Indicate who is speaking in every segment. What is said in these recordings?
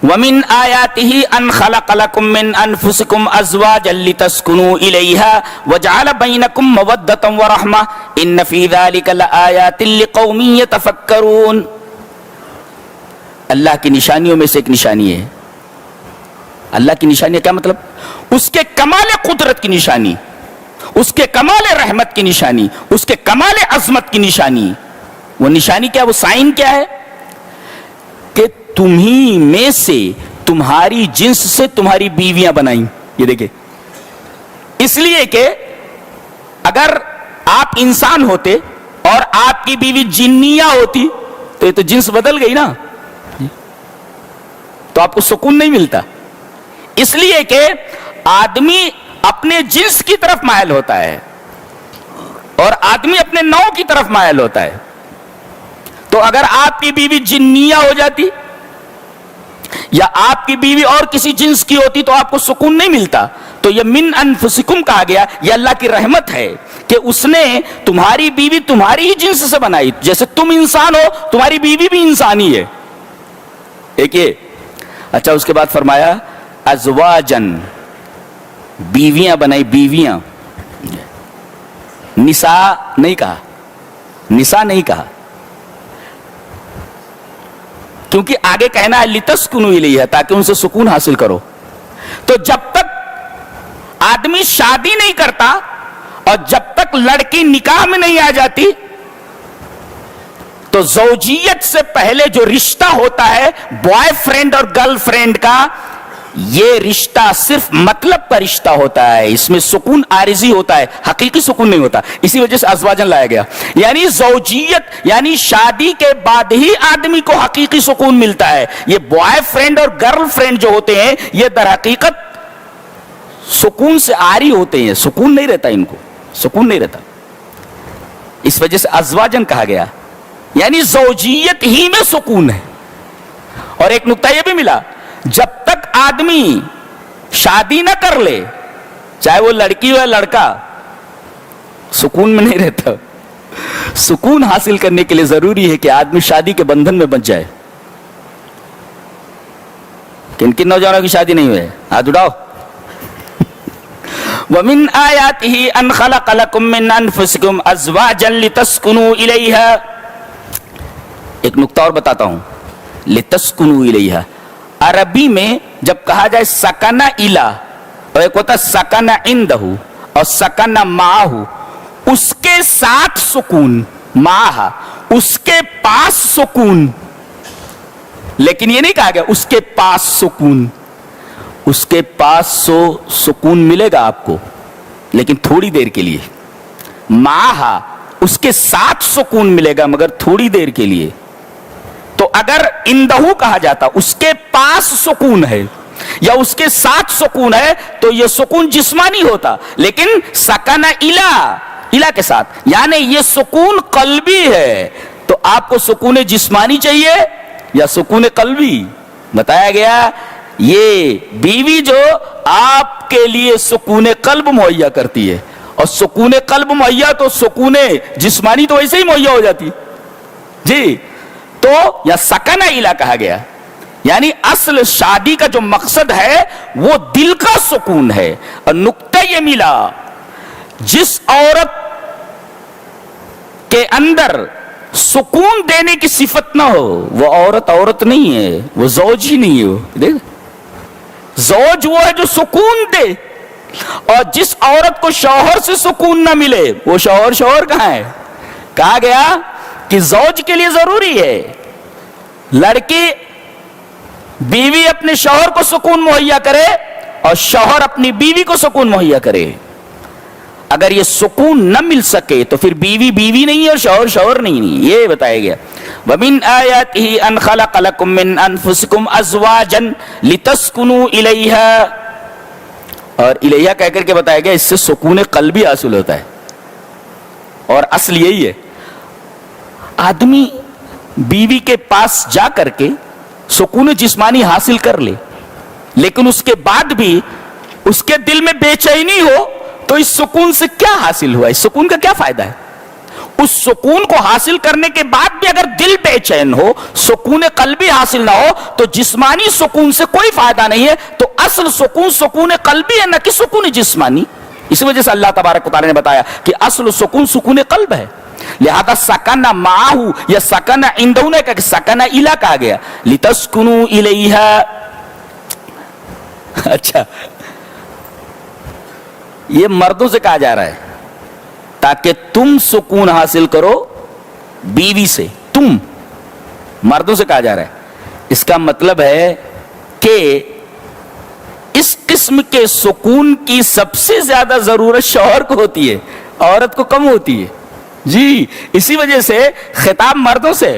Speaker 1: وَمِنْ آيَاتِهِ أَنْ خَلَقَ لَكُم مِّنْ أَنفُسِكُمْ أَزْوَاجًا لِتَسْكُنُوا إِلَيْهَا وَجَعَلَ بَيْنَكُم مَّوَدَّةً وَرَحْمَةً إِنَّ فِي ذَلِكَ لَآيَاتٍ لِقَوْمٍ يَتَفَكَّرُونَ. اللہ کی نشانیوں میں سے ایک نشانی ہے. اللہ کی نشانی کیا مطلب؟ اس کے کمال قدرت کی نشانی، اس کے کمال رحمت کی نشانی، اس کے کمال عظمت کی نشانی. وہ نشانی کیا؟ وہ سائن کیا ہے؟ کہ تمہیں میں سے تمہاری جنس سے تمہاری بیویاں بنائیں. یہ دیکھیں، اس لیے کہ اگر آپ انسان ہوتے اور آپ کی بیوی جنیہ ہوتی تو یہ تو جنس بدل گئی نا، تو آپ کو سکون نہیں ملتا. اس لیے کہ آدمی اپنے جنس کی طرف مائل ہوتا ہے اور آدمی اپنے نوع کی طرف مائل ہوتا ہے. تو اگر آپ کی بیوی جنیہ ہو جاتی یا آپ کی بیوی اور کسی جنس کی ہوتی تو آپ کو سکون نہیں ملتا. تو یہ من انفسکم کہا گیا، یہ اللہ کی رحمت ہے کہ اس نے تمہاری بیوی تمہاری ہی جنس سے بنائی. جیسے تم انسان ہو، تمہاری بیوی بھی انسانی ہے. ایک یہ. اچھا، اس کے بعد فرمایا ازواجن، بیویاں بنائی، بیویاں. نساء نہیں کہا، نساء نہیں کہا، کیونکہ آگے کہنا ہے لتسکنوا الیہا، تاکہ ان سے سکون حاصل کرو. تو جب تک آدمی شادی نہیں کرتا اور جب تک لڑکی نکاح میں نہیں آ جاتی تو زوجیت سے پہلے جو رشتہ ہوتا ہے بوائے فرینڈ اور گرل فرینڈ کا، یہ رشتہ صرف مطلب کا رشتہ ہوتا ہے. اس میں سکون عارضی ہوتا ہے، حقیقی سکون نہیں ہوتا. اسی وجہ سے ازواجن لایا گیا. یعنی زوجیت یعنی شادی کے بعد ہی آدمی کو حقیقی سکون ملتا ہے. یہ بوائے فرینڈ اور گرل فرینڈ جو ہوتے ہیں یہ در حقیقت سکون سے عاری ہوتے ہیں. سکون نہیں رہتا، ان کو سکون نہیں رہتا. اس وجہ سے ازواجن کہا گیا، یعنی زوجیت ہی میں سکون ہے. اور ایک نقطہ یہ بھی ملا، جب تک آدمی شادی نہ کر لے، چاہے وہ لڑکی ہو یا لڑکا، سکون میں نہیں رہتا. سکون حاصل کرنے کے لیے ضروری ہے کہ آدمی شادی کے بندھن میں بچ جائے. کن کن نوجوانوں کی شادی نہیں ہوئے؟ ہاتھ اٹھاؤ. وَمِنْ آيَاتِهِ أَنْ خَلَقَ لَكُم مِّنْ أَنفُسِكُمْ أَزْوَاجًا لِتَسْكُنُوا إِلَيْهَا. ایک نقطہ اور بتاتا ہوں، لِتَسْكُنُوا إِلَيْهَا. عربی میں جب کہا جائے سکن الا، اور ایک ہوتا سکن عندہ اور سکن معہ، اس کے ساتھ سکون، معہ اس کے پاس سکون. لیکن یہ نہیں کہا گیا اس کے پاس سکون. اس کے پاس سکون ملے گا آپ کو، لیکن تھوڑی دیر کے لیے. معہ اس کے ساتھ سکون ملے گا مگر تھوڑی دیر کے لیے. تو اگر اندہو کہا جاتا اس کے پاس سکون ہے یا اس کے ساتھ سکون ہے تو یہ سکون جسمانی ہوتا. لیکن سکن الا کے ساتھ، یعنی یہ سکون قلبی ہے. تو آپ کو سکون جسمانی چاہیے یا سکون قلبی؟ بتایا گیا یہ بیوی جو آپ کے لیے سکون قلب مہیا کرتی ہے، اور سکون قلب مہیا تو سکون جسمانی تو ویسے ہی مہیا ہو جاتی جی. تو یا سکن الا کہا گیا، یعنی اصل شادی کا جو مقصد ہے وہ دل کا سکون ہے. اور نقطہ یہ ملا، جس عورت کے اندر سکون دینے کی صفت نہ ہو وہ عورت نہیں ہے، وہ زوج ہی نہیں ہے. دیکھ، زوج وہ ہے جو سکون دے. اور جس عورت کو شوہر سے سکون نہ ملے وہ شوہر کہاں ہے؟ کہا گیا کہ زوج کے لیے ضروری ہے لڑکی بیوی اپنے شوہر کو سکون مہیا کرے اور شوہر اپنی بیوی کو سکون مہیا کرے. اگر یہ سکون نہ مل سکے تو پھر بیوی بیوی نہیں اور شوہر نہیں. یہ بتایا گیا وَمِنْ آيَاتِهِ أَنْ خَلَقَ لَكُم مِّنْ أَنفُسِكُمْ أَزْوَاجًا لِتَسْكُنُوا إِلَيْهَا. اور الیہا کہہ کر کے بتایا گیا اس سے سکون قلبی حاصل ہوتا ہے. اور اصل یہی ہے، آدمی بیوی کے پاس جا کر کے سکون جسمانی حاصل کر لے، لیکن اس کے بعد بھی اس کے دل میں بے چینی ہو تو اس سکون سے کیا حاصل ہوا؟ اس سکون کا کیا فائدہ ہے؟ اس سکون کو حاصل کرنے کے بعد بھی اگر دل بے چین ہو, سکون قلبی حاصل نہ ہو, تو جسمانی سکون سے کوئی فائدہ نہیں ہے. تو اصل سکون سکون قلبی ہے, نہ کہ سکون جسمانی. اس وجہ سے اللہ تبارک و تعالی نے بتایا کہ اصل سکون سکون قلب ہے. لہذا سکن معہو یا سکن عندہ نے کہا کہ سکن الا کہا گیا لتسکنوا الیہا. اچھا, یہ مردوں سے کہا جا رہا ہے تاکہ تم سکون حاصل کرو بیوی سے. تم مردوں سے کہا جا رہا ہے. اس کا مطلب ہے کہ اس قسم کے سکون کی سب سے زیادہ ضرورت شوہر کو ہوتی ہے, عورت کو کم ہوتی ہے. جی, اسی وجہ سے خطاب مردوں سے.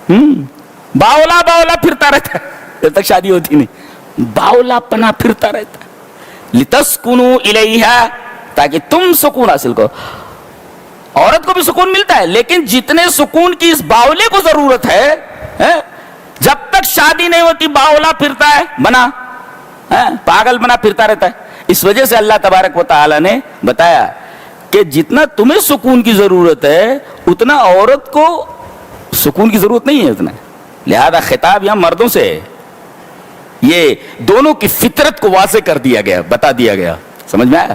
Speaker 1: باولا باولا پھرتا رہتا ہے جب تک شادی ہوتی نہیں, باولا پنا پھرتا رہتا ہے. لتسکنوا الیہا, تاکہ تم سکون حاصل کرو. عورت کو بھی سکون ملتا ہے, لیکن جتنے سکون کی اس باولے کو ضرورت ہے, جب تک شادی نہیں ہوتی باولا پھرتا ہے, بنا پاگل بنا پھرتا رہتا ہے. اس وجہ سے اللہ تبارک و تعالی نے بتایا کہ جتنا تمہیں سکون کی ضرورت ہے اتنا عورت کو سکون کی ضرورت نہیں ہے اتنا. لہذا خطاب یہاں مردوں سے ہے. یہ دونوں کی فطرت کو واضح کر دیا گیا, بتا دیا گیا. سمجھ میں آیا؟